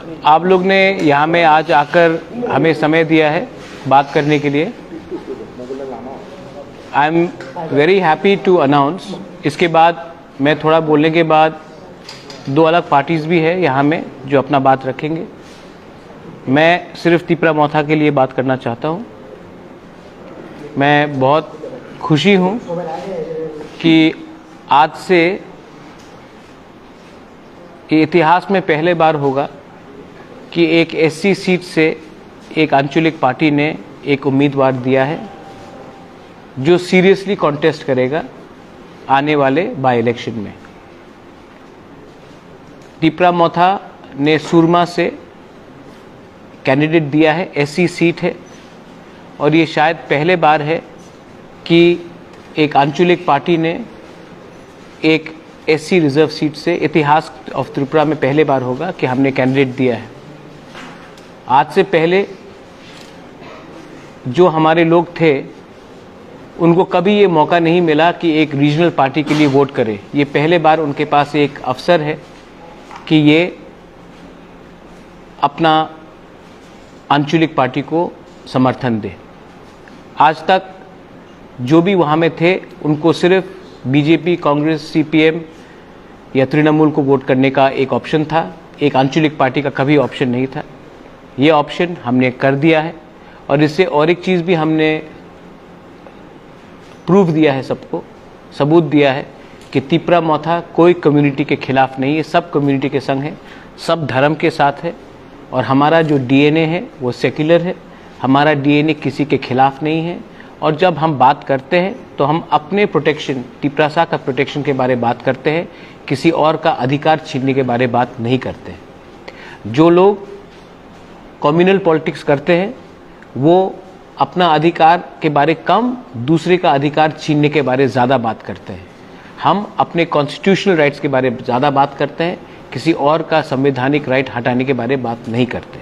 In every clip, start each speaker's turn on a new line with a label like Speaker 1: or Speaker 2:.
Speaker 1: आप लोग ने यहाँ में आज आकर हमें समय दिया है बात करने के लिए। I am very happy to announce, इसके बाद मैं थोड़ा बोलने के बाद दो अलग पार्टीज़ भी है यहाँ में जो अपना बात रखेंगे। मैं सिर्फ तिपरा मोथा के लिए बात करना चाहता हूँ। मैं बहुत खुशी हूँ कि आज से इतिहास में पहले बार होगा कि एक एससी सीट से एक आंचलिक पार्टी ने एक उम्मीदवार दिया है जो सीरियसली कॉन्टेस्ट करेगा आने वाले बाय इलेक्शन में। तिपरा मोथा ने सुरमा से कैंडिडेट दिया है, एससी सीट है, और ये शायद पहले बार है कि एक आंचलिक पार्टी ने एक एससी रिजर्व सीट से, इतिहास ऑफ त्रिपुरा में पहले बार होगा कि हमने कैंडिडेट दिया है। आज से पहले जो हमारे लोग थे उनको कभी ये मौका नहीं मिला कि एक रीजनल पार्टी के लिए वोट करें। ये पहले बार उनके पास एक अवसर है कि ये अपना आंचलिक पार्टी को समर्थन दे। आज तक जो भी वहाँ में थे उनको सिर्फ बीजेपी, कांग्रेस, सीपीएम या तृणमूल को वोट करने का एक ऑप्शन था, एक आंचलिक पार्टी का कभी ऑप्शन नहीं था। ये ऑप्शन हमने कर दिया है और इससे और एक चीज़ भी हमने प्रूफ दिया है, सबको सबूत दिया है कि तिपरा मोथा कोई कम्युनिटी के खिलाफ नहीं है, सब कम्युनिटी के संग है, सब धर्म के साथ है। और हमारा जो डीएनए है वो सेक्युलर है, हमारा डीएनए किसी के खिलाफ नहीं है। और जब हम बात करते हैं तो हम अपने प्रोटेक्शन, तिपरासा का प्रोटेक्शन के बारे में बात करते हैं, किसी और का अधिकार छीनने के बारे में बात नहीं करते हैं। जो लोग कम्युनल पॉलिटिक्स करते हैं वो अपना अधिकार के बारे कम, दूसरे का अधिकार छीनने के बारे ज़्यादा बात करते हैं। हम अपने कॉन्स्टिट्यूशनल राइट्स के बारे में ज़्यादा बात करते हैं, किसी और का संवैधानिक राइट हटाने के बारे में बात नहीं करते।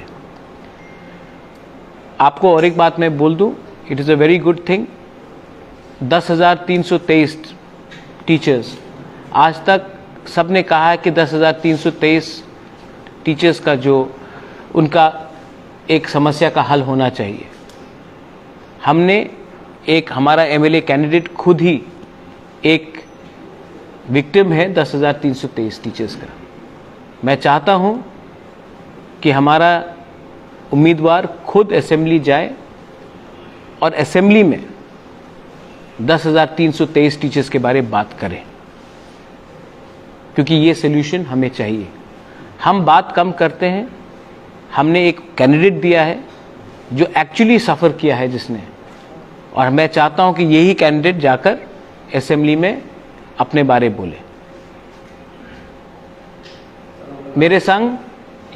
Speaker 1: आपको और एक बात मैं बोल दूं, it is a very good thing. 10,323 teachers, आज तक सबने कहा है कि 10,323 टीचर्स का जो उनका एक समस्या का हल होना चाहिए। हमने एक, हमारा एमएलए कैंडिडेट खुद ही एक विक्टिम है 10,323 टीचर्स का। मैं चाहता हूं कि हमारा उम्मीदवार खुद असेंबली जाए और असेंबली में 10,323 टीचर्स के बारे में बात करें, क्योंकि ये सॉल्यूशन हमें चाहिए। हम बात कम करते हैं। हमने एक कैंडिडेट दिया है जो एक्चुअली सफ़र किया है जिसने, और मैं चाहता हूं कि यही कैंडिडेट जाकर असेंबली में अपने बारे बोले। मेरे संग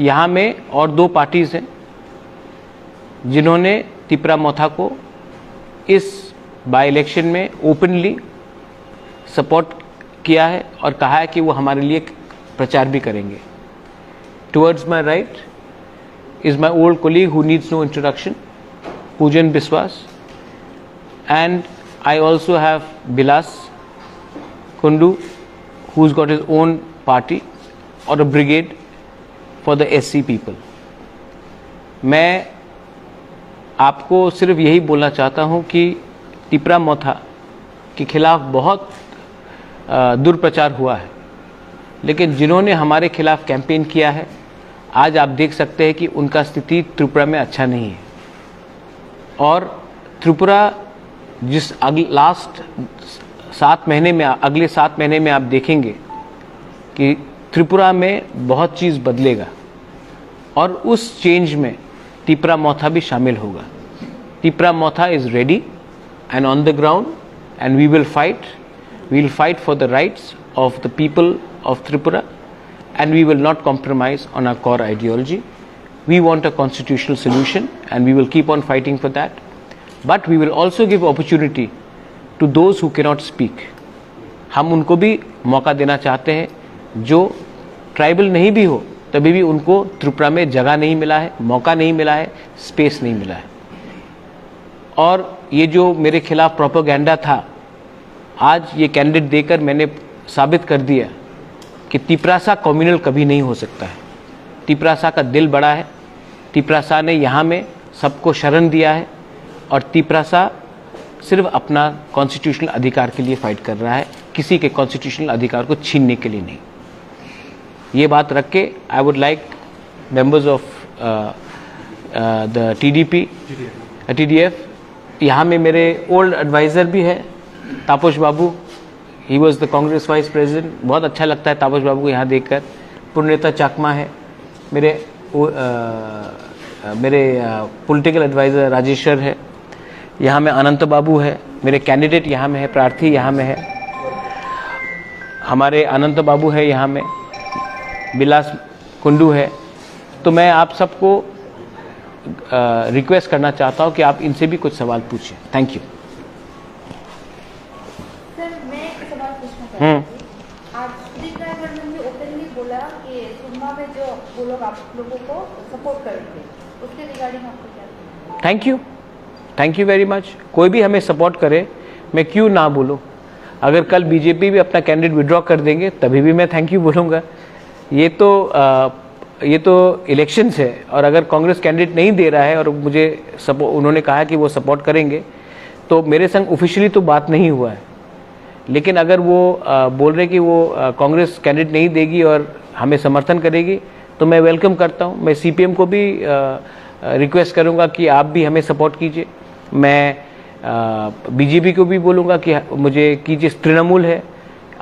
Speaker 1: यहाँ में और दो पार्टीज़ हैं जिन्होंने तिपरा मोथा को इस बाय इलेक्शन में ओपनली सपोर्ट किया है और कहा है कि वो हमारे लिए प्रचार भी करेंगे। Towards my right is my old colleague who needs no introduction, Pujan Biswas, and I also have Bilas Kundu, who's got his own party or a brigade for the SC people. मैं आपको सिर्फ यही बोलना चाहता हूँ कि तिपरा मोथा के खिलाफ बहुत दुर्प्रचार हुआ है, लेकिन जिन्होंने हमारे खिलाफ कैंपेन किया है, आज आप देख सकते हैं कि उनका स्थिति त्रिपुरा में अच्छा नहीं है। और त्रिपुरा जिस लास्ट 7 महीने में, अगले 7 महीने में आप देखेंगे कि त्रिपुरा में बहुत चीज़ बदलेगा और उस चेंज में तिपरा मोथा भी शामिल होगा। Tipra Motha is ready and on the ground and we will fight for the rights of the people of Tripura. And we will not compromise on our core ideology. We want a constitutional solution and we will keep on fighting for that. But we will also give opportunity to those who cannot speak. हम उनको भी मौका देना चाहते हैं जो tribal नहीं भी हो, तभी भी उनको त्रिपुरा में जगह नहीं मिला है, मौका नहीं मिला है, स्पेस नहीं मिला है। और ये जो मेरे खिलाफ प्रोपेगेंडा था, आज ये कैंडिडेट देकर मैंने साबित कर दिया कि तिपरासा कम्युनल कभी नहीं हो सकता है। तिपरासा का दिल बड़ा है, तिपरासा ने यहाँ में सबको शरण दिया है और तिपरासा सिर्फ अपना कॉन्स्टिट्यूशनल अधिकार के लिए फाइट कर रहा है, किसी के कॉन्स्टिट्यूशनल अधिकार को छीनने के लिए नहीं। ये बात रख के I would like members of the TDF, यहाँ में मेरे ओल्ड एडवाइज़र भी है Tapas Babu, he was the Congress vice president, बहुत अच्छा लगता है तापस बाबू को यहाँ देखकर। पुण्यता चाकमा है मेरे पॉलिटिकल एडवाइज़र, राजेश्वर है यहाँ में, अनंत बाबू है मेरे कैंडिडेट यहाँ में है, प्रार्थी यहाँ में है, हमारे अनंत बाबू है यहाँ में, बिलास कुंडू है। तो मैं आप सबको रिक्वेस्ट करना चाहता हूँ कि आप इनसे भी कुछ सवाल पूछें। Thank you.
Speaker 2: सर मैं एक सवाल पूछना चाहती हूँ। आज सुदीप राय वर्मन ने ओपनली बोला कि सुरमा में जो वो लोग आप लोगों को सपोर्ट करेंगे, उसके रिगार्डिंग आपको क्या?
Speaker 1: Thank you very much. कोई भी हमें सपोर्ट करे, मैं क्यों ना बोलूँ। अगर कल बीजेपी भी अपना कैंडिडेट विड्रॉ कर देंगे तभी भी मैं थैंक यू बोलूँगा। ये तो इलेक्शंस है, और अगर कांग्रेस कैंडिडेट नहीं दे रहा है और मुझे उन्होंने कहा कि वो सपोर्ट करेंगे, तो मेरे संग ऑफिशियली तो बात नहीं हुआ है, लेकिन अगर वो बोल रहे कि वो कांग्रेस कैंडिडेट नहीं देगी और हमें समर्थन करेगी, तो मैं वेलकम करता हूँ। मैं CPM को भी रिक्वेस्ट करूँगा कि आप भी हमें सपोर्ट कीजिए। मैं BJP को भी बोलूँगा कि मुझे कीजिए। तृणमूल है,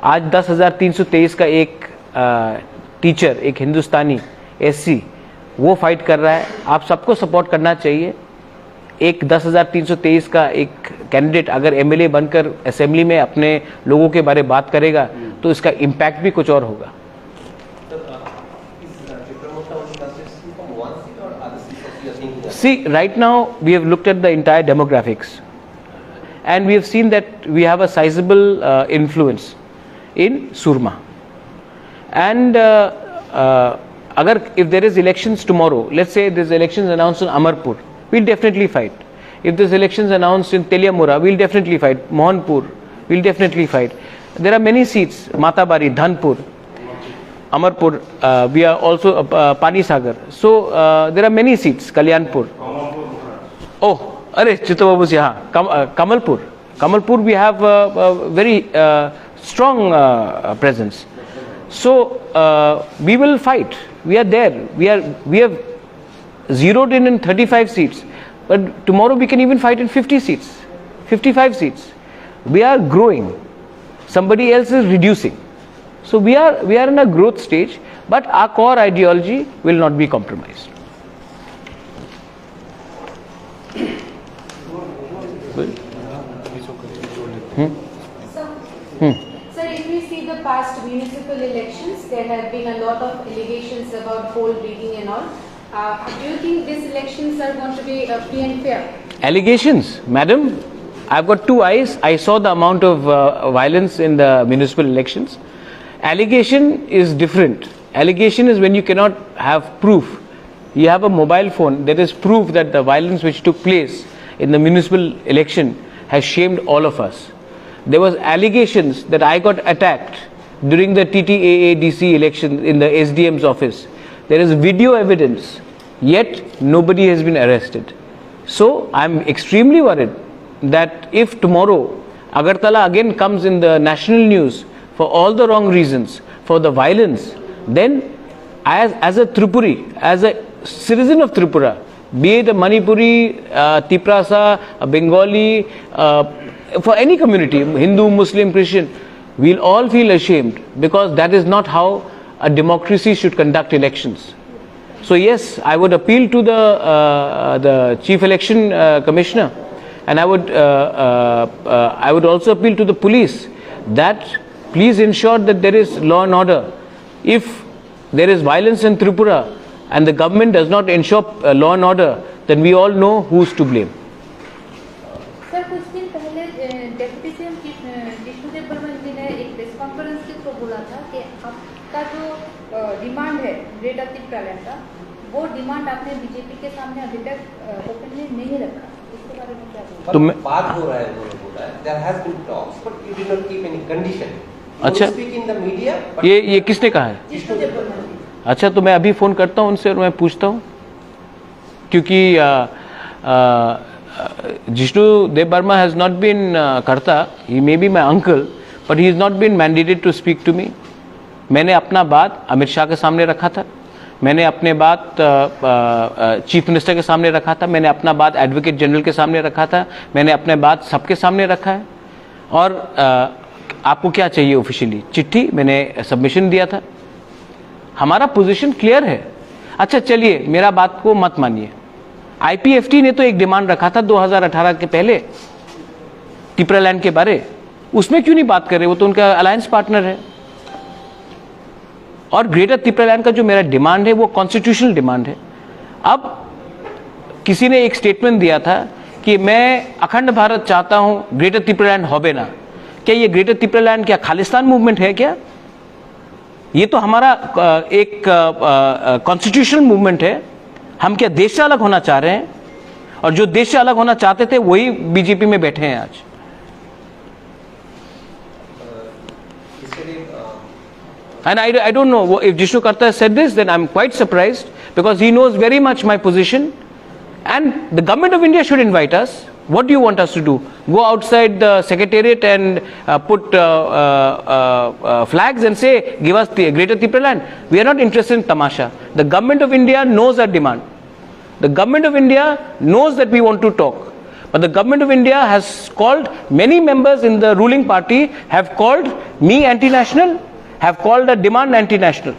Speaker 1: आज 10,323 का एक टीचर, एक हिंदुस्तानी SC, वो फाइट कर रहा है। आप सबको सपोर्ट करना चाहिए। एक 10,323 का एक कैंडिडेट अगर MLA बनकर असेंबली में अपने लोगों के बारे में बात करेगा तो इसका इम्पैक्ट भी कुछ और होगा। See, right now we have looked at the entire demographics and we have seen that we have a sizable influence in Surma. And if there is elections tomorrow, let's say there's elections announced in Amarpur, we'll definitely fight. If there's elections announced in Teliamura, we'll definitely fight. Mohanpur, we'll definitely fight. There are many seats, Matabari, Dhanpur, Amarpur, we are also Pani Sagar. So there are many seats, Kalyanpur. Oh, arey Chittababu ji, Kamalpur. Kamalpur we have a very strong presence. So we will fight. We are there. We have zeroed in 35 seats, but tomorrow we can even fight in 50 seats, 55 seats. We are growing. Somebody else is reducing. So we are in a growth stage, but our core ideology will not be compromised.
Speaker 2: Sir, if we see the past municipal elections, there have been a lot of allegations about poll rigging and all. Do you think these elections are going to be free and fair?
Speaker 1: Allegations, madam, I've got two eyes. I saw the amount of violence in the municipal elections. Allegation is different. Allegation is when you cannot have proof. You have a mobile phone, there is proof that the violence which took place in the municipal election has shamed all of us. There was allegations that I got attacked during the TTAA-DC election in the SDM's office. There is video evidence, yet nobody has been arrested. So I'm extremely worried that if tomorrow Agartala again comes in the national news for all the wrong reasons, for the violence, then as a Tripuri, as a citizen of Tripura, be it a Manipuri, Tiprasa, a Bengali, for any community, Hindu, Muslim, Christian, we'll all feel ashamed, because that is not how a democracy should conduct elections. So yes, I would appeal to the Chief Election Commissioner, and I would also appeal to the police that please ensure that there is law and order. If there is violence in Tripura and the government does not ensure law and order, then we all know who's to blame.
Speaker 2: Sir कुछ दिन पहले deputy CM Vishnudeo Burman जी ने एक press conference के through बोला था कि आपका जो डिमांड है ग्रेट अतिरिक्त का, वो डिमांड आपने बीजेपी के सामने अभी तक ओपनली नहीं रखा। इसके बारे में क्या बोलते हैं?
Speaker 3: तो बात हो रहा है, उन्होंने बोला है there has been talks but you did not keep any condition.
Speaker 1: अच्छा,
Speaker 3: speak in the media,
Speaker 1: ये किसने कहा है?
Speaker 2: विष्णुदेव बर्मन जी।
Speaker 1: अच्छा, तो मैं अभी फ़ोन करता हूँ उनसे और मैं पूछता हूँ, क्योंकि Jishnu Dev Varma has not been करता, he may be my uncle, but he is not been mandated to speak to me. मैंने अपना बात अमित शाह के सामने रखा था, मैंने अपने बात चीफ मिनिस्टर के सामने रखा था, मैंने अपना बात एडवोकेट जनरल के सामने रखा था, मैंने अपने बात सबके सामने रखा है. और आपको क्या चाहिए ऑफिशियली? चिट्ठी, मैंने सबमिशन दिया था, हमारा पोजीशन क्लियर है. अच्छा चलिए, मेरा बात को मत मानिए. आईपीएफटी ने तो एक डिमांड रखा था 2018 के पहले टिपरालैंड के बारे, उसमें क्यों नहीं बात कर रहे? वो तो उनका अलायंस पार्टनर है. और ग्रेटर टिपरालैंड का जो मेरा डिमांड है वो कॉन्स्टिट्यूशनल डिमांड है. अब किसी ने एक स्टेटमेंट दिया था कि मैं अखंड भारत चाहता हूं, ग्रेटर टिपरालैंड होबे ना. क्या ये ग्रेटर टिपरालैंड क्या खालिस्तान मूवमेंट है क्या? ये तो हमारा एक कॉन्स्टिट्यूशनल मूवमेंट है. हम क्या देश से अलग होना चाह रहे हैं? और जो देश से अलग होना चाहते थे वही बीजेपी में बैठे हैं आज. And I don't know if Jishnu Karta said this, then I'm quite surprised, because he knows very much my position. And the government of India should invite us. What do you want us to do? Go outside the secretariat and put flags and say, give us the greater Tipraland? We are not interested in tamasha. The government of India knows our demand. The government of India knows that we want to talk. But the government of India has called, many members in the ruling party have called me anti-national, have called a demand anti-national.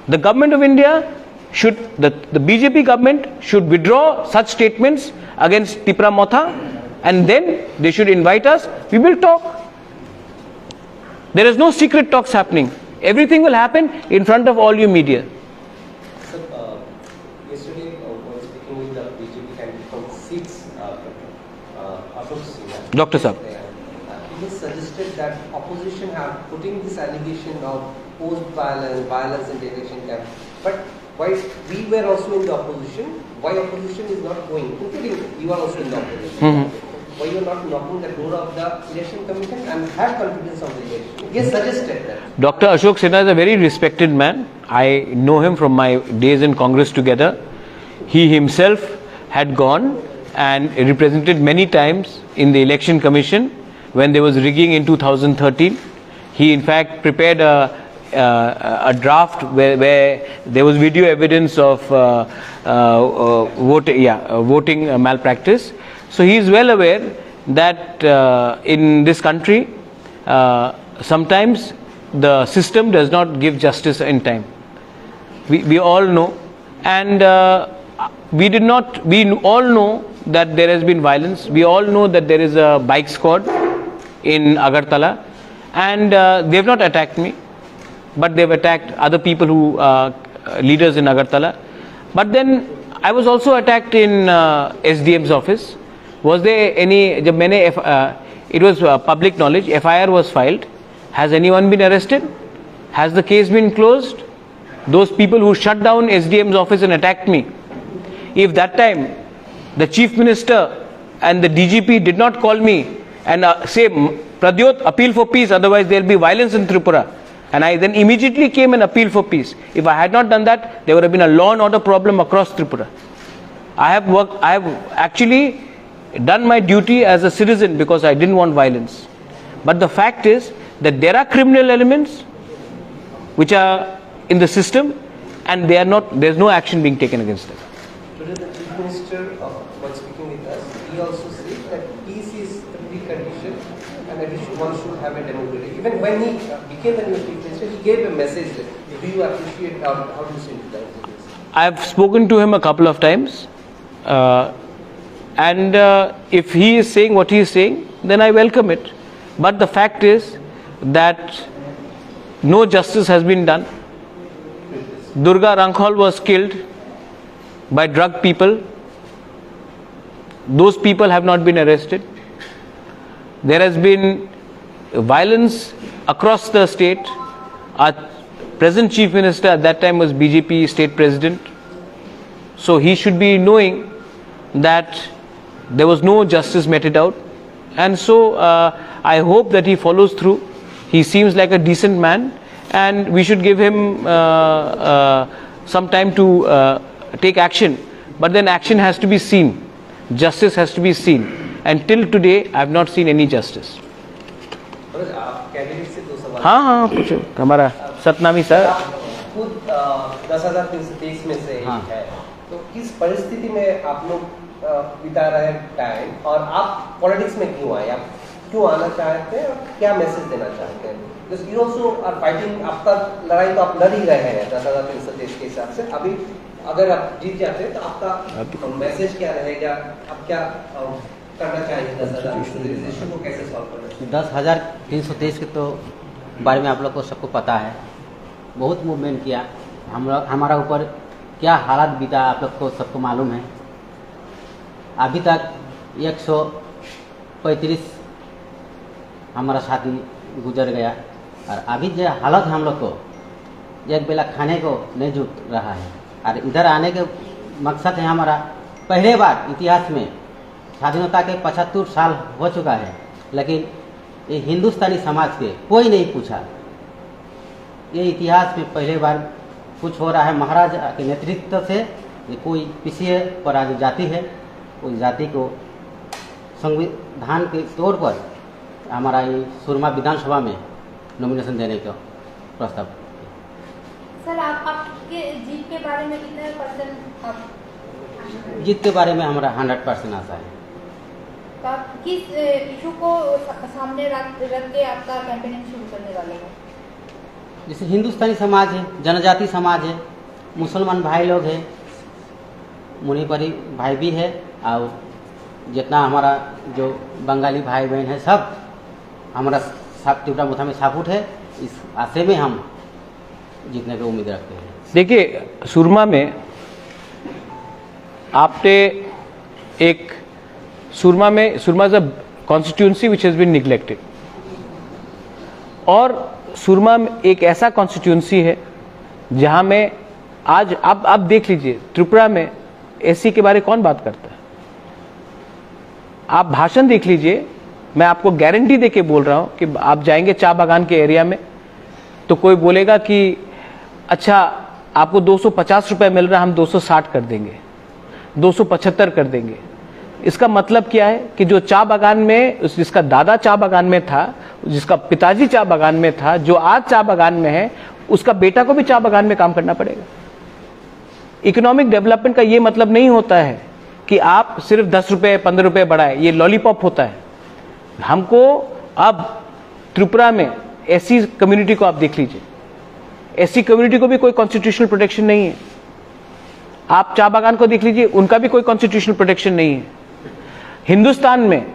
Speaker 1: The government of India should, the BJP government should withdraw such statements against Tipra Motha, and then they should invite us. We will talk. There is no secret talks happening. Everything will happen in front of all you media.
Speaker 4: Sir, yesterday while speaking with the BJP candidate from 6, Ashok Sinha,
Speaker 1: Dr. Saab.
Speaker 4: he suggested that opposition have putting this allegation of post-violence, violence in the election camp. But why we were also in the opposition, why opposition is not going, including you are also in the opposition. Why you are not knocking the door of the election commission and have confidence of the election? He has suggested that.
Speaker 1: Dr. Ashok Sinha is a very respected man. I know him from my days in Congress together. He himself had gone and represented many times in the election commission when there was rigging in 2013. He in fact prepared a draft where there was video evidence of voting malpractice. So he is well aware that in this country sometimes the system does not give justice in time. We all know, and we all know that there has been violence. We all know that there is a bike squad in Agartala, and they have not attacked me, but they have attacked other people who leaders in Agartala. But then I was also attacked in SDM's office. Was there any? It was public knowledge. FIR was filed. Has anyone been arrested? Has the case been closed? Those people who shut down SDM's office and attacked me, if that time the Chief Minister and the DGP did not call me and say, Pradyot, appeal for peace, otherwise there will be violence in Tripura, and I then immediately came and appealed for peace. If I had not done that, there would have been a law and order problem across Tripura. I have actually done my duty as a citizen because I didn't want violence. But the fact is that there are criminal elements which are in the system, and they are not, there is no action being taken against them.
Speaker 4: Today the Chief Minister, while speaking with us, he also said that peace is the precondition and that one should have a democracy. Even when he became the new Chief Minister, he gave a message. Do you appreciate how do you sympathize with this?
Speaker 1: I have spoken to him a couple of times, and if he is saying what he is saying, then I welcome it. But the fact is that no justice has been done. Durga Rankhol was killed by drug people. Those people have not been arrested. There has been violence across the state. Our present Chief Minister at that time was BJP State President. So he should be knowing that there was no justice meted out. And so I hope that he follows through. He seems like a decent man, and we should give him some time to take action. But then action has to be seen, justice has to be seen, and till today I have not seen any justice.
Speaker 4: आप candidate से 2 सवाल।
Speaker 1: हाँ हाँ कुछ हमारा Satnami sir
Speaker 4: आप खुद 10,323 में से
Speaker 5: हाँ।
Speaker 4: है, तो किस परिस्थिति में आप लोग बिता रहे हैं टाइम, और आप पॉलिटिक्स में क्यों आए, आप क्यों आना चाहते हैं और क्या मैसेज देना चाहते हैं? Because you also are fighting, आपका लड़ाई तो आप लड़ ही रहे हैं 10,323 के हिसाब से। अभी अगर आप जीत जाते हैं तो आपका मैसेज क्या रहेगा, आप क्या करना चाहेंगे 10,323 इशू को कैसे सॉल्व करना?
Speaker 5: 10,323 के तो बारे में आप लोग को सबको पता है, बहुत मूवमेंट किया, हम लोग हमारा ऊपर क्या हालात बीता आप लोग को सबको मालूम है। अभी तक 135 हमारा शादी गुजर गया, और अभी जो हालत है हम लोग को एक बेला खाने को नहीं जुट रहा है। और इधर आने के मकसद है हमारा, पहले बार इतिहास में स्वाधीनता के 75 साल हो चुका है, लेकिन ये हिंदुस्तानी समाज के कोई नहीं पूछा। ये इतिहास में पहले बार कुछ हो रहा है महाराजा के नेतृत्व से। ये कोई पीछे पराजित जाति है, उस जाति को संविधान के तौर पर हमारा ये सुरमा विधानसभा में नॉमिनेशन देने का प्रस्ताव।
Speaker 2: सर आपके जीत के बारे में कितने % आप
Speaker 5: जीत के बारे में हमारा 100% आशा है।
Speaker 2: तो आप किस इशू को सामने रख के आपका कैंपेनिंग शुरू करने वाले हैं?
Speaker 5: जैसे हिंदुस्तानी समाज है, जनजाति समाज है, मुसलमान भाई लोग हैं, मुनिपरी भाई भी है, और जितना हमारा जो बंगाली भाई बहन है सब हमारा त्रिपुरा मुथा में सपोर्ट है। इस आशे में हम जीतने की उम्मीद रखते हैं।
Speaker 1: देखिए, सुरमा में आपने एक Surma is a constituency which has been neglected, और सुरमा में एक ऐसा कॉन्स्टिट्यूंसी है जहां में आज आप देख लीजिए, त्रिपुरा में एससी के बारे कौन बात करता है? आप भाषण देख लीजिए, मैं आपको गारंटी देके बोल रहा हूं कि आप जाएंगे चाय बागान के एरिया में तो कोई बोलेगा कि अच्छा आपको 250 रुपए मिल रहा है, हम 260 कर देंगे, 275 कर देंगे। इसका मतलब क्या है कि जो चाय बागान में, जिसका दादा चाय बागान में था, जिसका पिताजी चाय बागान में था, जो आज चाय बागान में है, उसका बेटा को भी चाय बागान में काम करना पड़ेगा। इकोनॉमिक डेवलपमेंट का ये मतलब नहीं होता है कि आप सिर्फ 10 रुपए 15 रुपए बढ़ाए, ये लॉलीपॉप होता है। हमको अब त्रिपुरा में एससी कम्युनिटी को आप देख लीजिए, एससी कम्युनिटी को भी कोई कॉन्स्टिट्यूशनल प्रोटेक्शन नहीं है। आप चाय बागान को देख लीजिए, उनका भी कोई कॉन्स्टिट्यूशनल प्रोटेक्शन नहीं है। हिंदुस्तान में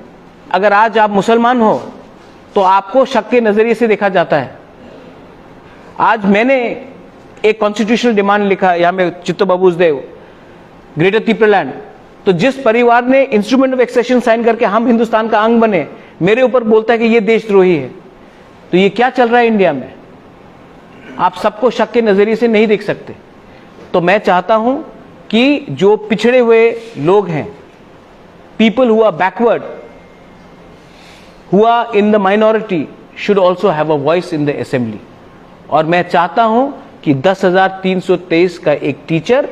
Speaker 1: अगर आज आप मुसलमान हो तो आपको शक के नजरिए से देखा जाता है। आज मैंने एक कॉन्स्टिट्यूशनल डिमांड लिखा यहाँ में चित्तो बाबूसदेव, ग्रेटर त्रिपुरालैंड, तो जिस परिवार ने इंस्ट्रूमेंट ऑफ एक्सेशन साइन करके हम हिंदुस्तान का अंग बने, मेरे ऊपर बोलता है कि ये देशद्रोही है, तो ये क्या चल रहा है इंडिया में? आप सबको शक के नजरिए से नहीं देख सकते। तो मैं चाहता हूं कि जो पिछड़े हुए लोग हैं, people who are backward, who are in the minority, should also have a voice in the assembly. और मैं चाहता हूं कि 10,323 का एक टीचर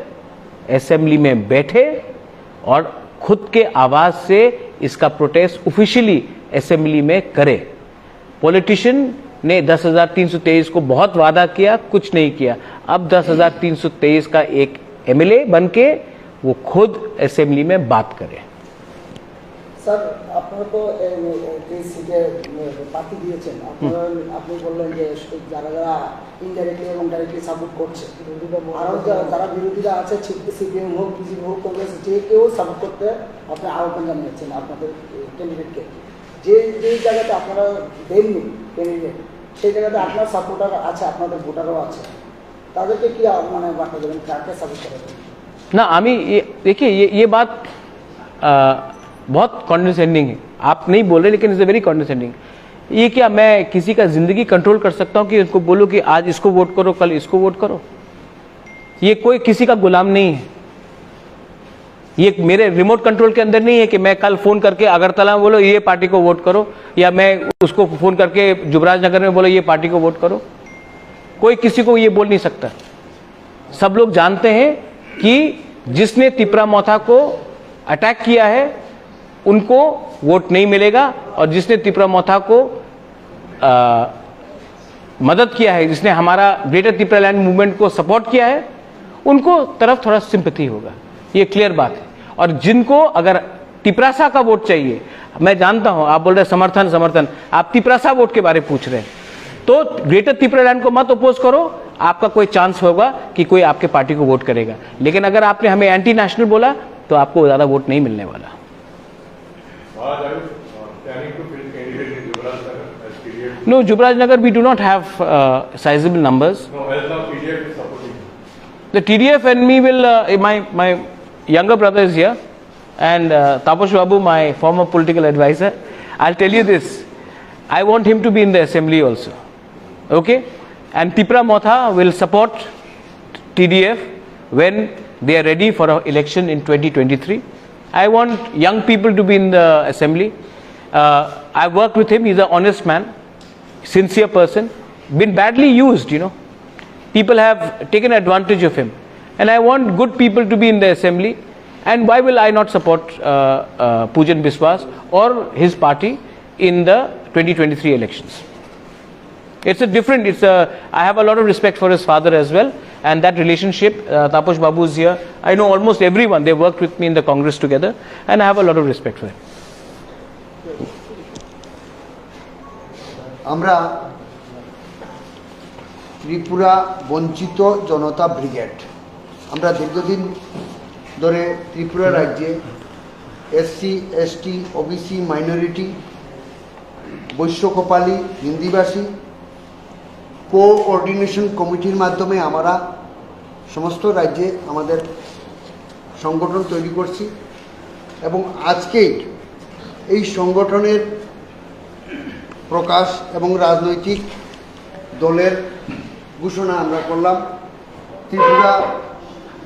Speaker 1: असेंबली में बैठे और खुद के आवाज से इसका प्रोटेस्ट ऑफिशियली असेंबली में करे। पॉलिटिशियन ने 10,323 को बहुत वादा किया, कुछ नहीं किया। अब 10,323 का एक एमएलए बनके वो खुद असेंबली में बात करे।
Speaker 6: স্যার আপনারা তো এই সিটে প্রার্থী দিয়েছেন, আপনি বললেন যে যারা যারা ইনডাইরেক্টলি এবং ডাইরেক্টলি সাপোর্ট করছে, আরও যারা বিরোধীরা আছে সিপিএম হোক, বিজেপি হোক, কংগ্রেস, যে কেউ সাপোর্ট করতে আপনি আহ্বান জানিয়েছেন আপনাদের ক্যান্ডিডেটকে। যে যেই জায়গাতে আপনারা দেননি ক্যান্ডিডেট, সেই জায়গাতে আপনার সাপোর্টার আছে, আপনাদের ভোটারও আছে, তাদেরকে কি মানে বার্তা দেবেন, কাকে সাপোর্ট করেন?
Speaker 1: ना आमी देखिए, ये बात बहुत कॉन्डेसेंडिंग है। आप नहीं बोल रहे, लेकिन इट्स वेरी कॉन्डेसेंडिंग। ये क्या मैं किसी का जिंदगी कंट्रोल कर सकता हूं कि उनको बोलूं कि आज इसको वोट करो, कल इसको वोट करो? ये कोई किसी का गुलाम नहीं है। ये मेरे रिमोट कंट्रोल के अंदर नहीं है कि मैं कल फोन करके अगरतला में बोलो ये पार्टी को वोट करो, या मैं उसको फोन करके जुबराज नगर में बोलो ये पार्टी को वोट करो। कोई किसी को ये बोल नहीं सकता। सब लोग जानते हैं कि जिसने तिपरा मोथा को अटैक किया है उनको वोट नहीं मिलेगा, और जिसने तिपरा मोथा को मदद किया है, जिसने हमारा ग्रेटर तिपरा लैंड मूवमेंट को सपोर्ट किया है, उनको तरफ थोड़ा सिंपैथी होगा, ये क्लियर बात है। और जिनको अगर तिपरासा का वोट चाहिए, मैं जानता हूं आप बोल रहे समर्थन, आप तिपरासा वोट के बारे में पूछ रहे हैं, तो ग्रेटर तिपरा लैंड को मत अपोज करो, आपका कोई चांस होगा कि कोई आपके पार्टी को वोट करेगा। लेकिन अगर आपने हमें एंटी नेशनल बोला तो आपको ज्यादा वोट नहीं मिलने वाला। No, Jubraj Nagar we do not have sizable numbers.
Speaker 7: No, as of TDF is supporting.
Speaker 1: The TDF and me will, my younger brother is here, and Taposh Babu, my former political advisor. I'll tell you this, I want him to be in the assembly also. Okay? And Tipra Motha will support TDF when they are ready for an election in 2023. I want young people to be in the assembly. I worked with him, he's an honest man, sincere person, been badly used, you know. People have taken advantage of him. And I want good people to be in the assembly. And why will I not support Pujan Biswas or his party in the 2023 elections? It's a different, I have a lot of respect for his father as well. And that relationship, Taposh Babu is here. I know almost everyone, they worked with me in the Congress together. And I have a lot of respect for him.
Speaker 8: আমরা ত্রিপুরা বঞ্চিত জনতা brigade, আমরা দীর্ঘদিন ধরে ত্রিপুরা রাজ্যে SC, ST, OBC, minority, বৈশ্য Kapali, হিন্দিভাষী coordination কমিটির মাধ্যমে আমরা সমস্ত রাজ্যে আমাদের সংগঠন তৈরি করছি এবং আজকেই এই সংগঠনের প্রকাশ এবং রাজনৈতিক দলের ঘোষণা আমরা করলাম, ত্রিপুরা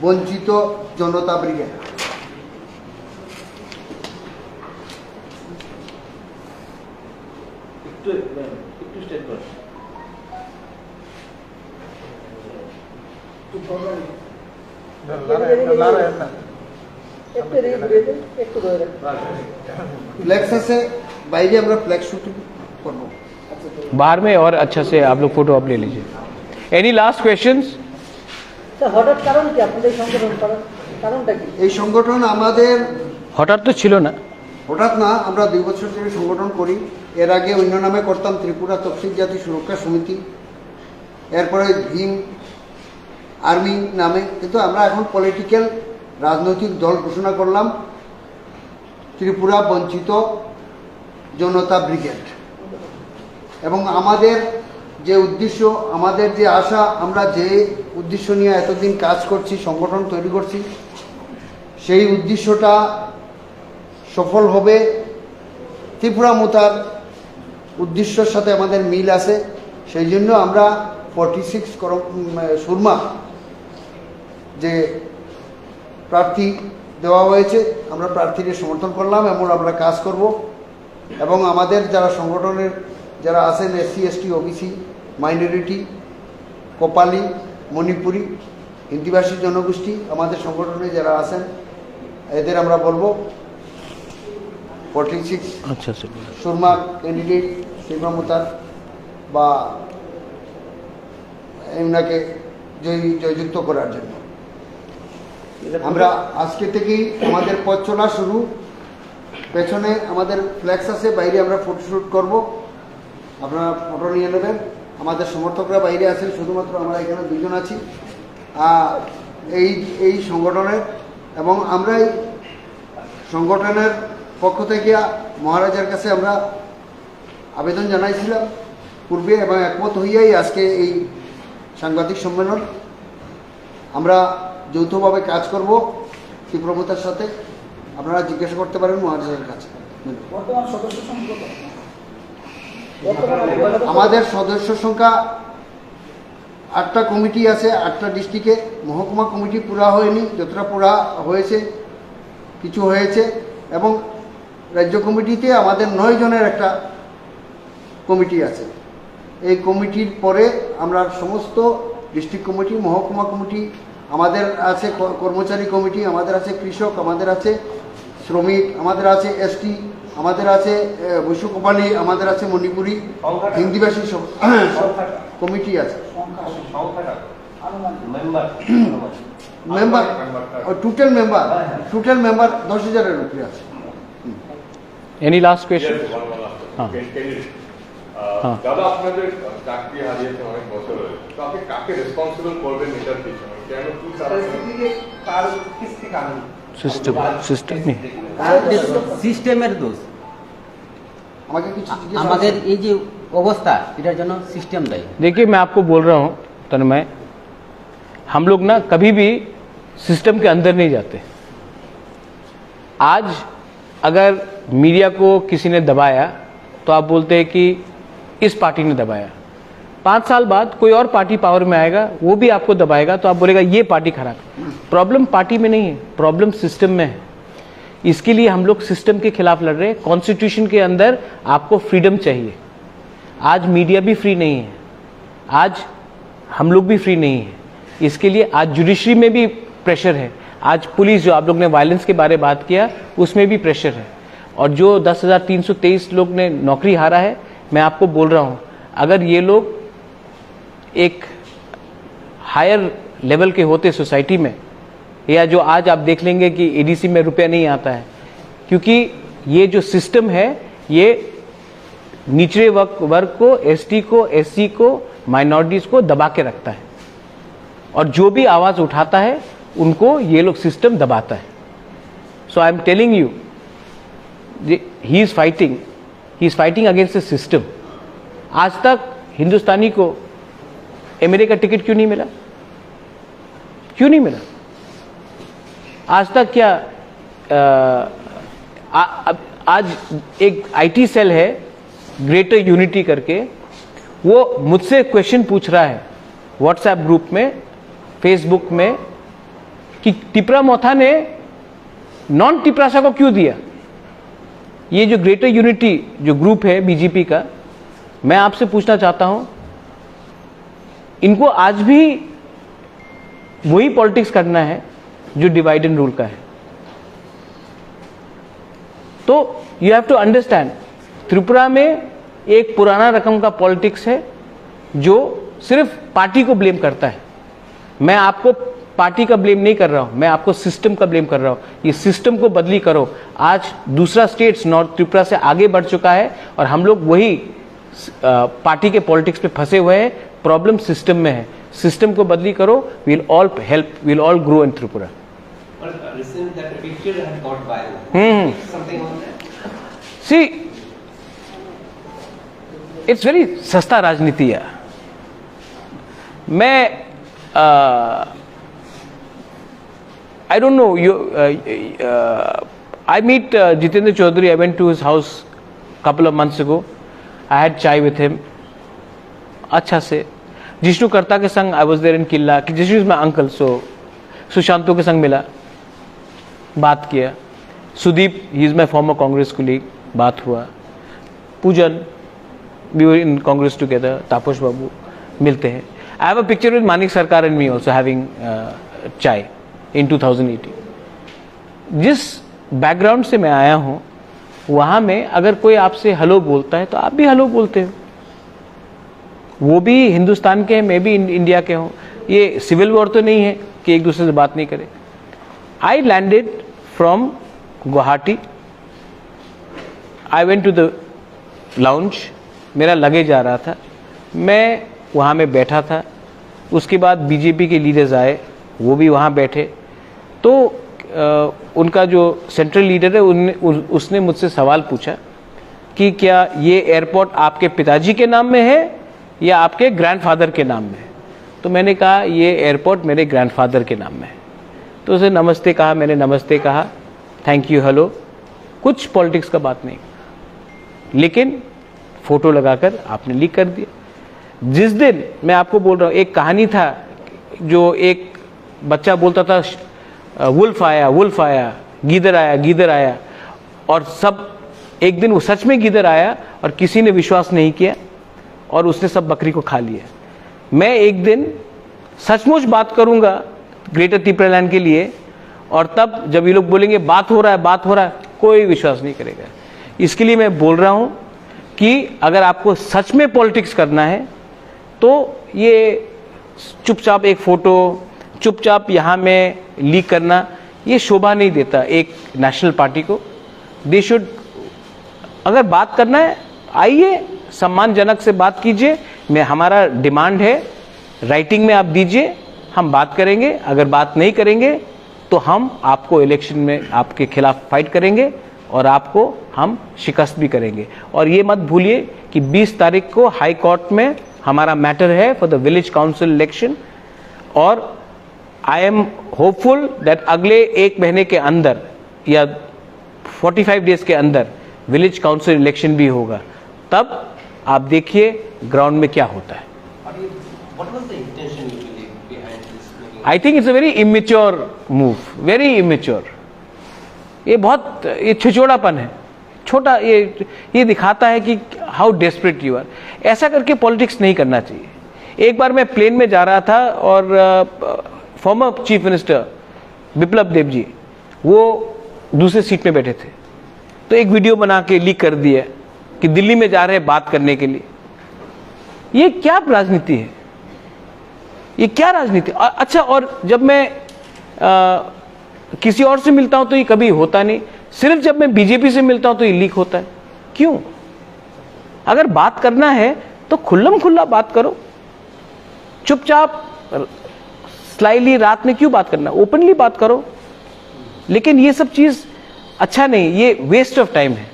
Speaker 8: বঞ্চিত জনতা ব্রিগেড। फ्लैक्स আছে বাইরে আমরা फ्लैक्स শুট করব
Speaker 1: बाहर में, और अच्छा से आप लोग फोटो आप ले लीजिए। Any last questions?
Speaker 6: হঠাৎ কারণ কি আপনাদের সংগঠন করার কারণটা কি?
Speaker 8: এই সংগঠন আমাদের
Speaker 1: হঠাৎ তো ছিল না,
Speaker 8: হঠাৎ না, আমরা 2 বছর ধরে সংগঠন করি। এর আগে অন্য নামে করতাম ত্রিপুরা তফসিল জাতি সুরক্ষা সমিতি, এরপরে ভীম আর্মি নামে, কিন্তু আমরা এখন পলিটিক্যাল রাজনৈতিক দল ঘোষণা করলাম ত্রিপুরা বঞ্চিত জনতা ব্রিগেড। এবং আমাদের যে উদ্দেশ্য, আমাদের যে আশা, আমরা যে উদ্দেশ্য নিয়ে এতদিন কাজ করছি, সংগঠন তৈরি করছি, সেই উদ্দেশ্যটা সফল হবে। ত্রিপুরা মোতার উদ্দেশ্যের সাথে আমাদের মিল আছে, সেই জন্য আমরা 46 সুরমা যে প্রার্থী দেওয়া হয়েছে, আমরা প্রার্থীদের সমর্থন করলাম এবং আমরা কাজ করব। এবং আমাদের যারা সংগঠনের যারা আছেন, এসসি, এসটি, ওবিসি, মাইনরিটি, কোপালি, মণিপুরি, হিন্দিভাষী জনগোষ্ঠী, আমাদের সংগঠনে যারা আছেন এদের আমরা বলবো 46
Speaker 1: अच्छा से
Speaker 8: সুরমা ক্যান্ডিডেট শিবমতার বা এমনাকে জয়যুক্ত করার জন্য আমরা আজকে থেকেই আমাদের পথ চলা শুরু। পেছনে আমাদের ফ্ল্যাক্স আছে, বাইরে আমরা ফটোশ্যুট করব, আপনারা ফটো নিয়ে নেবেন। আমাদের সমর্থকরা বাইরে আছেন, শুধুমাত্র আমরা এখানে 2 জন আছি এই সংগঠনের। এবং আমরা এই সংগঠনের পক্ষ থেকে মহারাজার কাছে আমরা আবেদন জানাইছিলাম পূর্বে এবং একমত হইয়াই আজকে এই সাংবাদিক সম্মেলন। আমরা যৌথভাবে কাজ করব তীব্রমতার সাথে, আপনারা জিজ্ঞাসা করতে পারেন মহারাজার কাছে।
Speaker 6: বর্তমান সদস্য সংখ্যা কত?
Speaker 8: আমাদের সদস্য সংখ্যা 8টা কমিটি আছে, 8টা ডিস্ট্রিক্টে। মহকুমা কমিটি পুরা হয়নি, যতটা পুরা হয়েছে কিছু হয়েছে। এবং রাজ্য কমিটিতে আমাদের 9 জনের একটা কমিটি আছে। এই কমিটির পরে আমরা সমস্ত ডিস্ট্রিক্ট কমিটি, মহকুমা কমিটি, আমাদের আছে কর্মচারী কমিটি, আমাদের আছে কৃষক, আমাদের আছে শ্রমিক, আমাদের আছে এসটি, আমাদের আছে বৈশ্য কোপালি, আমাদের আছে মণিপুরি, হিন্দিভাষী সব কমিটি আছে। মেম্বার টোটাল মেম্বার 10,000-এর উপরে আছে।
Speaker 1: Any last question?
Speaker 7: Yes, one last
Speaker 1: हाँ।
Speaker 7: question.
Speaker 1: हाँ।
Speaker 7: দাদা আপনাদের চাকরি হারিয়েছে অনেক বছর হয়ে, তো আপনি কাকে রেসপন্সিবল করবেন এটার পিছনে? কেন কি কারণে?
Speaker 4: কার কিস থেকে আনবেন?
Speaker 1: सिस्टम नहीं
Speaker 5: সিস্টেমের দোষ।
Speaker 8: আমাকে কিছু জিজ্ঞেস
Speaker 5: আমাদের এই যে অবস্থা এটার জন্য সিস্টেম দায়ী।
Speaker 1: देखिए मैं आपको बोल रहा हूँ तन्मय, हम लोग ना कभी भी सिस्टम के अंदर नहीं जाते। आज अगर मीडिया को किसी ने दबाया तो आप बोलते हैं कि इस पार्टी ने दबाया। 5 साल बाद कोई और पार्टी पावर में आएगा, वो भी आपको दबाएगा तो आप बोलेगा ये पार्टी खराब। प्रॉब्लम पार्टी में नहीं है, प्रॉब्लम सिस्टम में है। इसके लिए हम लोग सिस्टम के खिलाफ लड़ रहे हैं। कॉन्स्टिट्यूशन के अंदर आपको फ्रीडम चाहिए। आज मीडिया भी फ्री नहीं है, आज हम लोग भी फ्री नहीं है। इसके लिए आज जुडिशरी में भी प्रेशर है। आज पुलिस, जो आप लोग ने वायलेंस के बारे में बात किया, उसमें भी प्रेशर है। और जो 10,323 लोग ने नौकरी हारा है, मैं आपको बोल रहा हूँ, अगर ये लोग एक हायर लेवल के होते सोसाइटी में, या जो आज आप देख लेंगे कि एडीसी में रुपया नहीं आता है, क्योंकि ये जो सिस्टम है ये निचले वर्ग को, एसटी को, एससी को, माइनॉरिटीज को दबा के रखता है। और जो भी आवाज उठाता है उनको ये लोग सिस्टम दबाता है। So I am telling you, he is fighting against the system. आज तक हिंदुस्तानी को एमएलए का टिकट क्यों नहीं मिला? क्यों नहीं मिला? आज तक क्या आज एक आईटी सेल है ग्रेटर यूनिटी करके, वो मुझसे क्वेश्चन पूछ रहा है व्हाट्सएप ग्रुप में, फेसबुक में, कि टिपरा मोथा ने नॉन टिपरासा को क्यों दिया? ये जो ग्रेटर यूनिटी जो ग्रुप है बीजेपी का, मैं आपसे पूछना चाहता हूं, इनको आज भी वही पॉलिटिक्स करना है जो डिवाइड एंड रूल का है। तो you have to understand, Tripura में एक पुराना रकम का पॉलिटिक्स है जो सिर्फ पार्टी को ब्लेम करता है। मैं आपको पार्टी का ब्लेम नहीं कर रहा हूं, मैं आपको सिस्टम का ब्लेम कर रहा हूं। ये सिस्टम को बदली करो। आज दूसरा स्टेट्स नॉर्थ त्रिपुरा से आगे बढ़ चुका है और हम लोग वही पार्टी के पॉलिटिक्स पे फंसे हुए हैं। प्रॉब्लम सिस्टम में है, सिस्टम को बदली करो, will all help, will all grow in Tripura.
Speaker 4: Listen, that picture had got viral. Something on that?
Speaker 1: See, it's very सस्ता राजनीति है। मैं I don't know, I meet Jitendra Chaudhary. I went to his house couple of months ago. I had chai with him. अच्छा से जिष्णु कर्ता के संग I was there in Qila. Jishnu is my uncle, so Sushanto के संग मिला, बात किया। Sudeep, he is my former Congress colleague, बात हुआ। पूजन, we were in Congress together। तापस बाबू, मिलते हैं। I have a picture with Manik Sarkar and me also having chai in 2018। जिस बैकग्राउंड से मैं आया हूँ, वहाँ में अगर कोई आपसे हेलो बोलता है तो आप भी हेलो बोलते हो। वो भी हिंदुस्तान के हैं, मैं भी इंडिया के हूँ। ये सिविल वॉर तो नहीं है कि एक दूसरे से बात नहीं करें। I landed from Guwahati. I went to the lounge. मेरा लगेज आ रहा था, मैं वहाँ में बैठा था। उसके बाद बीजेपी के लीडर्स आए, वो भी वहाँ बैठे। तो उनका जो सेंट्रल लीडर है उसने मुझसे सवाल पूछा कि क्या ये एयरपोर्ट आपके पिताजी के नाम में है या आपके ग्रैंडफादर के नाम में है? तो मैंने कहा ये एयरपोर्ट मेरे ग्रैंडफादर के नाम में है। तो उसे नमस्ते कहा, मैंने नमस्ते कहा, थैंक यू, हेलो, कुछ पॉलिटिक्स का बात नहीं। लेकिन फोटो लगाकर आपने लीक कर दिया। जिस दिन, मैं आपको बोल रहा हूँ, एक कहानी था जो एक बच्चा बोलता था वुल्फ आया, गीदर आया, और सब एक दिन वो सच में गीदर आया और किसी ने विश्वास नहीं किया। और उसने सब बकरी को खा लिया। मैं एक दिन सचमुच बात करूंगा ग्रेटर त्रिपुरालैंड के लिए, और तब जब ये लोग बोलेंगे बात हो रहा है, कोई विश्वास नहीं करेगा। इसके लिए मैं बोल रहा हूं कि अगर आपको सच में पॉलिटिक्स करना है तो ये चुपचाप एक फोटो चुपचाप यहाँ में लीक करना ये शोभा नहीं देता एक नेशनल पार्टी को। दे शुड, अगर बात करना है आइए सम्मानजनक से बात कीजिए। मैं, हमारा डिमांड है राइटिंग में आप दीजिए, हम बात करेंगे। अगर बात नहीं करेंगे तो हम आपको इलेक्शन में आपके खिलाफ फाइट करेंगे और आपको हम शिकस्त भी करेंगे। और ये मत भूलिए कि 20 तारीख को हाई कोर्ट में हमारा मैटर है for the village council election, और आई एम होपफुल दैट अगले 1 महीने के अंदर या 45 डेज के अंदर विलेज काउंसिल इलेक्शन भी होगा। तब आप देखिए ग्राउंड में क्या होता है।
Speaker 4: What was the intention you believe behind this meeting?
Speaker 1: I think it's a very immature move, very immature. ये बहुत ये छिचोड़ापन है, छोटा, ये दिखाता है कि हाउ डेस्परेट यू आर। ऐसा करके पॉलिटिक्स नहीं करना चाहिए। एक बार मैं प्लेन में जा रहा था और former chief minister Biplab Dev ji वो दूसरे सीट में बैठे थे, तो एक वीडियो बना के लीक कर दिया कि दिल्ली में जा रहे हैं बात करने के लिए। ये क्या राजनीति है, ये क्या राजनीति? अच्छा, और जब मैं किसी और से मिलता हूं तो ये कभी होता नहीं, सिर्फ जब मैं बीजेपी से मिलता हूं तो ये लीक होता है। क्यों? अगर बात करना है तो खुल्लम खुल्ला बात करो, चुपचाप स्लाइली रात में क्यों बात करना, ओपनली बात करो। लेकिन ये सब चीज अच्छा नहीं, ये वेस्ट ऑफ टाइम है।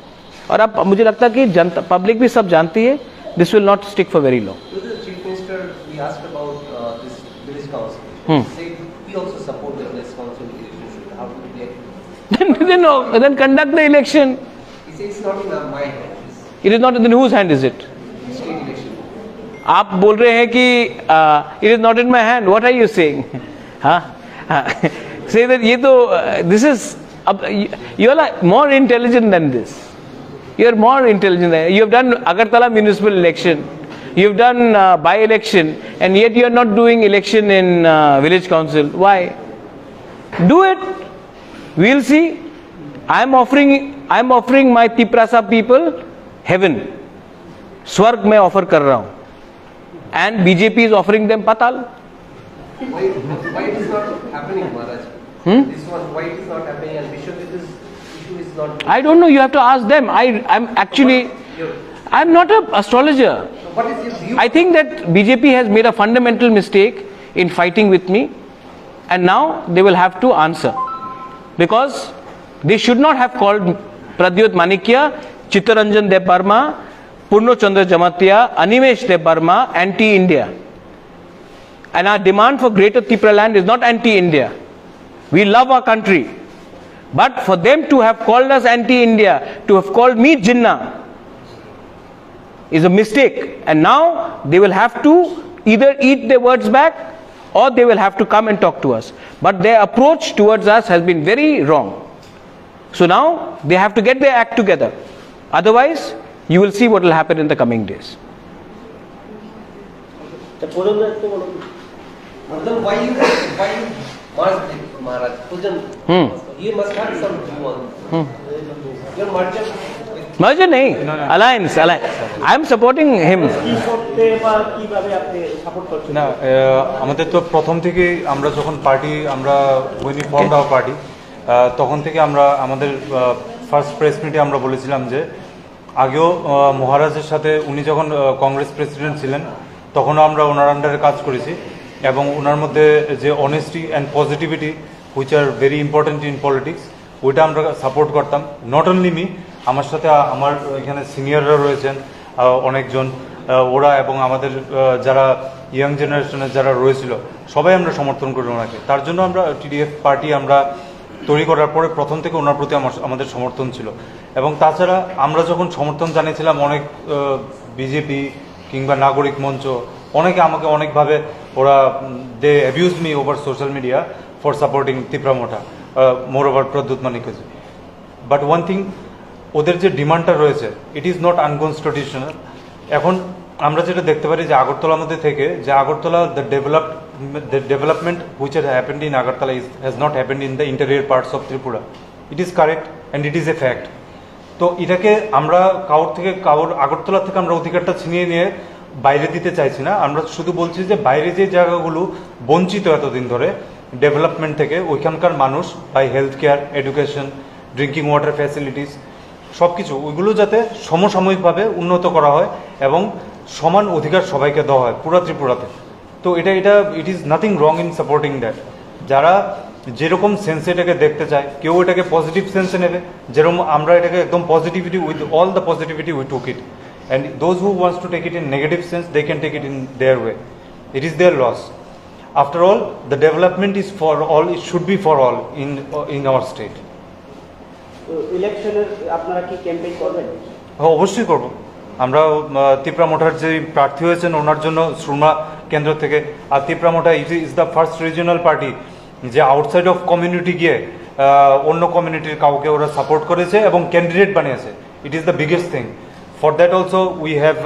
Speaker 1: और अब मुझे लगता है कि जनता, पब्लिक भी सब जानती है, this will not stick for very long.
Speaker 4: To the Chief Minister, we asked about this village council. He said we also support the village council election. How do we react?
Speaker 1: then conduct the election.
Speaker 4: He says it's not in my hands.
Speaker 1: It is not in whose hand is it?
Speaker 4: It's state election.
Speaker 1: आप बोल रहे हैं कि it is not in my hand. What are you saying? हाँ, say that ये तो this is, अब you are more intelligent than this. You are more intelligent than, you have done Agartala municipal election, you have done by-election, and yet you are not doing election in village council. Why? Do it. We'll see. I am offering my Tiprasa people heaven. स्वर्ग में offer कर रहा हूं, and BJP is offering them patal.
Speaker 4: Why it is not happening, Maharaj? This one, why it is not happening, and Vishwajit, this issue is not.
Speaker 1: I don't know. You have to ask them. I'm not an astrologer.
Speaker 4: What is your view?
Speaker 1: I think that BJP has made a fundamental mistake in fighting with me, and now they will have to answer, because they should not have called Pradyot Manikya, Chittaranjan Debbarma, Purno Chandra Jamatia, Animesh Debbarma anti-India. And our demand for Greater Tripuраland is not anti-India. We love our country. But for them to have called us anti-India, to have called me Jinnah, is a mistake. And now they will have to either eat their words back or they will have to come and talk to us. But their approach towards us has been very wrong. So now they have to get their act together. Otherwise, you will see what will happen in the coming days.
Speaker 4: Why you Maharaj, Pujan, you must have some view on your merger.
Speaker 1: Merger nahi, alliance. I am supporting him.
Speaker 9: না আমাদের তো প্রথম থেকে আমরা যখন party আমরা Winnie formed hour party তখন থেকে আমরা আমাদের ফার্স্ট প্রেস মিটে আমরা বলেছিলাম যে আগেও মহারাজের সাথে উনি যখন কংগ্রেস প্রেসিডেন্ট ছিলেন তখনও আমরা ওনার আন্ডারে কাজ করেছি এবং ওনার মধ্যে যে honesty and positivity which are very important in politics ওইটা আমরা সাপোর্ট করতাম। নট অনলি মি, আমার সাথে আমার এখানে সিনিয়ররা রয়েছেন অনেকজন, ওরা এবং আমাদের যারা ইয়াং জেনারেশনের যারা রয়েছিল সবাই আমরা সমর্থন করি ওনাকে। তার জন্য আমরা টিডিএফ পার্টি আমরা তৈরি করার পরে প্রথম থেকে ওনার প্রতি আমাদের সমর্থন ছিল। এবং তাছাড়া আমরা যখন সমর্থন জানিয়েছিলাম অনেক বিজেপি কিংবা নাগরিক মঞ্চ অনেকে আমাকে অনেকভাবে ওরা দে abuse me over social media for supporting তিপ্রামোঠা more over Pradyut মানিকজি। But one thing, ওদের যে ডিমান্ডটা রয়েছে ইট ইজ নট আনকনস্টিটিউশনাল। এখন আমরা যেটা দেখতে পারি যে আগরতলার মধ্যে থেকে যে Agartala the development which has happened in Agartala has not happened in the interior parts of Tripura. It is correct and it is a fact. তো এটাকে আমরা কারোর আগরতলা থেকে আমরা অধিকারটা ছিনিয়ে নিয়ে বাইরে দিতে চাইছি না। আমরা শুধু বলছি যে বাইরে যে জায়গাগুলো বঞ্চিত এতদিন ধরে ডেভেলপমেন্ট থেকে, ওইখানকার মানুষ by health care, education, drinking water facilities সব কিছু ওইগুলো যাতে সমসাময়িকভাবে উন্নত করা হয় এবং সমান অধিকার সবাইকে দেওয়া হয় পুরো ত্রিপুরাতে। তো এটা it is nothing wrong in supporting that. যারা যেরকম সেন্সে এটাকে দেখতে চায়, কেউ এটাকে পজিটিভ সেন্সে নেবে, যেরকম আমরা এটাকে একদম positivity with all the positivity we took it, and those who wants to take it in negative sense they can take it in their way. It is their loss. After all, the development is for all, it should be for all in our state.
Speaker 6: ইলেকশনের আপনারা কি campaign করবেন?
Speaker 9: হ্যাঁ, অবশ্যই করব। আমরা তিপ্রা মোটার যে প্রার্থী হয়েছেন ওনার জন্য সুরমা কেন্দ্র থেকে, আর তিপ্রা মোটা is the first regional party যে আউটসাইড অফ কমিউনিটি গিয়ে অন্য কমিউনিটির কাউকে ওরা সাপোর্ট করেছে এবং ক্যান্ডিডেট বানিয়েছে। It is the biggest thing. For that also we have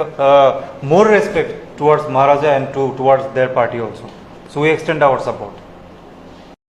Speaker 9: more respect towards Maharaja and towards their party also. So we extend our support.